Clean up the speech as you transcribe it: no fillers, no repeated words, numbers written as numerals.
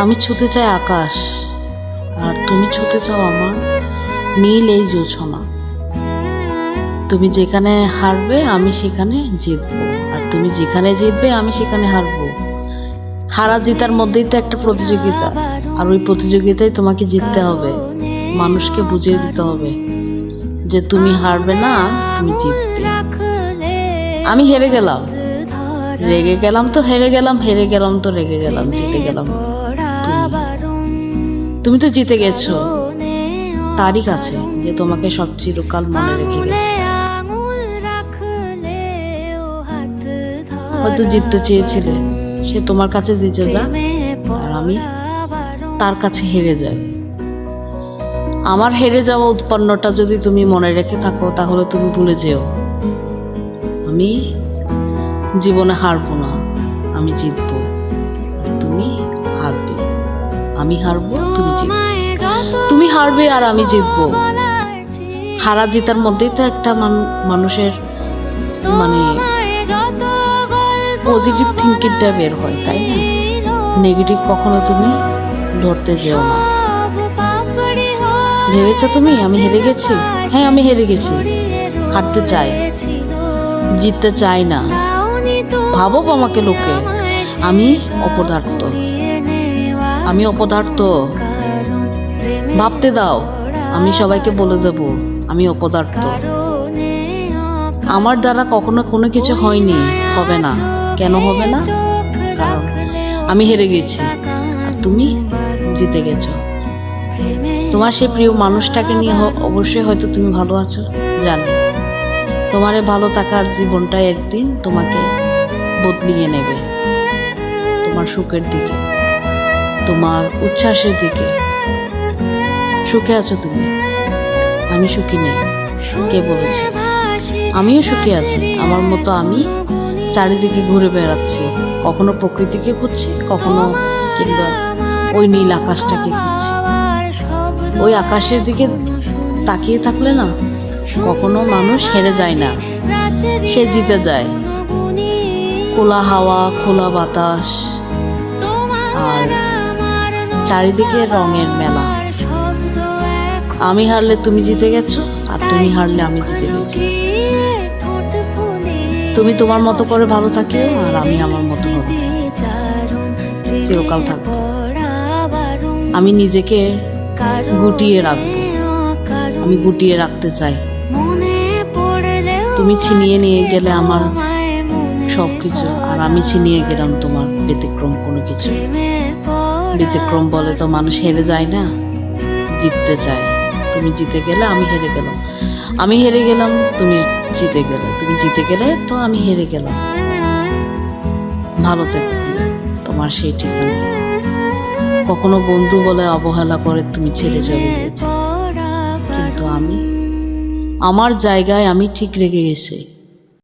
আমি ছুতে চাই আকাশ, আর তুমি ছুতে চাও আমার নীল এই জোছনা। তুমি যেখানে হারবে আমি সেখানে জিতবো, আর তুমি যেখানে জিতবে আমি সেখানে হারবো। হারা জিতার মধ্যেই তো একটা প্রতিযোগিতা, আর ওই প্রতিযোগিতায় তোমাকে জিততে হবে। মানুষকে বুঝিয়ে দিতে হবে যে তুমি হারবে না, তুমি জিতবে। আমি হেরে গেলাম, রেগে গেলাম তো হেরে গেলাম, হেরে গেলাম তো রেগে গেলাম, জিতে গেলাম তুমি তো জিতে গেছো তারই কাছে, যে তোমাকে সব চিরকাল মনে রেখে গেছে। হয়তো জিততে চেয়েছিলে, সে তোমার কাছে জিতে যা, আর আমি তার কাছে হেরে যাই। আমার হেরে যাওয়া উৎপন্নটা যদি তুমি মনে রেখে থাকো, তাহলে তুমি ভুলে যেও আমি জীবনে হারবো না, আমি জিতবো। তুমি হারবে, আমি হারবো, তুমি জিতবে। তুমি হারবে আর আমি জিতবো। হারা জিতার মধ্যেই তো একটা মানুষের মানে পজিটিভ থিঙ্কিংটা বের হয়, তাই না? নেগেটিভ কখনো তুমি ধরতে যেও না। ভেবেছো তুমি আমি হেরে গেছি? হ্যাঁ, আমি হেরে গেছি। হারতে চাই, জিততে চাই না। ভাবো আমাকে লোকে আমি অপদার্থ, আমি অপদার্থ। ভাবতে দাও, আমি সবাইকে বলে দেব আমি অপদার্থ। আমার দ্বারা কখনো কোনো কিছু হয়নি, হবে না। কেন হবে না? কারণ আমি হেরে গেছি, আর তুমি জিতে গেছো। তোমার সেই প্রিয় মানুষটাকে নিয়ে অবশ্যই হয়তো তুমি ভালো আছো, জানি। তোমার এই ভালো থাকার জীবনটাই একদিন তোমাকে বদলিয়ে নেবে, তোমার সুখের দিকে, তোমার উচ্ছ্বাসের দিকে। সুখে আছো তুমি, আমি সুখী নেই। কে বলেছে? আমিও সুখে আছি। আমার মতো আমি চারিদিকে ঘুরে বেড়াচ্ছি, কখনো প্রকৃতিকে খুঁজছি, কখনো কিংবা ওই নীল আকাশটাকে খুঁজছি। ওই আকাশের দিকে তাকিয়ে থাকলে না, কখনো মানুষ হেরে যায় না, সে জিতে যায়। খোলা হাওয়া, খোলা বাতাস, আর চারিদিকে রঙের মেলা। আমি হারলে তুমি জিতে গেছো, আর তুমি হারলে আমি জিতে গেছি। তুমি তোমার মতো করে ভালো থাকিও, আর আমি আমার মতো ভালো থাকি, চিরকাল থাকবো। আমি নিজেকে গুটিয়ে রাখবো, আমি গুটিয়ে রাখতে চাই। তুমি ছিনিয়ে নিয়ে গেলে আমার সব কিছু, আর আমি ছিনিয়ে গেলাম তোমার ব্যতিক্রম কোনো কিছু। ব্যতিক্রম বলে তো মানুষ হেরে যায় না, জিততে চায়। তুমি জিতে গেলে আমি হেরে গেলাম, আমি হেরে গেলাম তুমি জিতে গেলে, তুমি জিতে গেলে তো আমি হেরে গেলাম। ভালো থেকো তোমার সেই ঠিকানা। কখনো বন্ধু বলে অবহেলা করে তুমি ছেড়ে চলে গেছে, কিন্তু আমি আমার জায়গায় আমি ঠিক রেখে গেছি।